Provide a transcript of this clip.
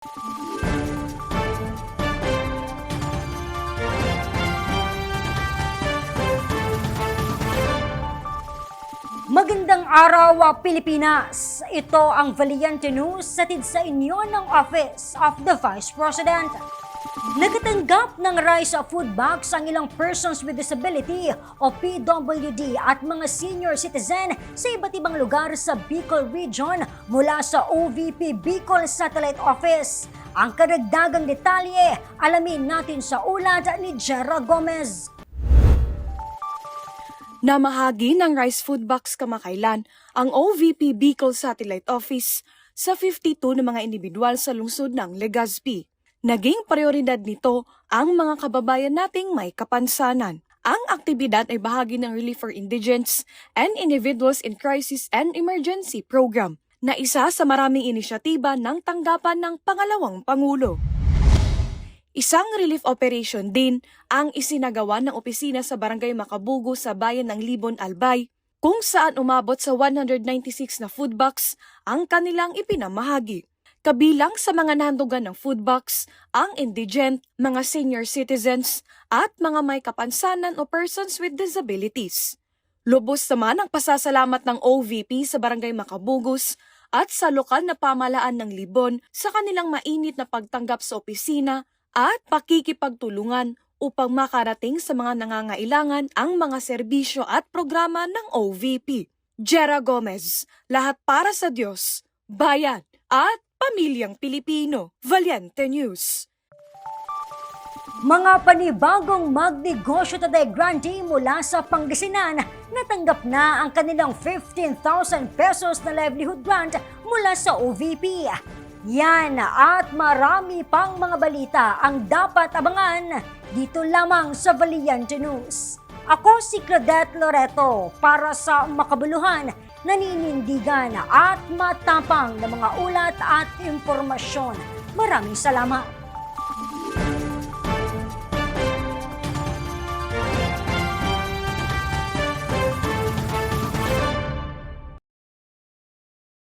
Magandang araw, Pilipinas! Ito ang Valiente News hatid sa inyo ng Office of the Vice President. Nagtatanggap ng rice food box ang ilang persons with disability o PWD at mga senior citizen sa iba't ibang lugar sa Bicol Region mula sa OVP Bicol Satellite Office. Ang karagdagang detalye, alamin natin sa ulat ni Jera Gomez. Namahagi ng rice food box kamakailan ang OVP Bicol Satellite Office sa 52 na mga individual sa lungsod ng Legazpi. Naging prioridad nito ang mga kababayan nating may kapansanan. Ang aktibidad ay bahagi ng Relief for Indigents and Individuals in Crisis and Emergency Program na isa sa maraming inisyatiba ng tanggapan ng pangalawang Pangulo. Isang relief operation din ang isinagawa ng opisina sa Barangay Makabugo sa bayan ng Libon, Albay, kung saan umabot sa 196 na food box ang kanilang ipinamahagi. Kabilang sa mga nahandugan ng food box, ang indigent, mga senior citizens at mga may kapansanan o persons with disabilities. Lubos naman ang pasasalamat ng OVP sa Barangay Makabugos at sa lokal na pamahalaan ng Libon sa kanilang mainit na pagtanggap sa opisina at pakikipagtulungan upang makarating sa mga nangangailangan ang mga serbisyo at programa ng OVP. Jera Gomez, lahat para sa Diyos, bayan at pamilyang Pilipino. Valiente News. Mga panibagong magnegosyo today grantee mula sa Pangasinan natanggap na ang kanilang 15,000 pesos na livelihood grant mula sa OVP. Yan at marami pang mga balita ang dapat abangan dito lamang sa Valiente News. Ako si Claudette Loreto para sa makabuluhan, naninindigan at matapang na mga ulat at impormasyon. Maraming salamat!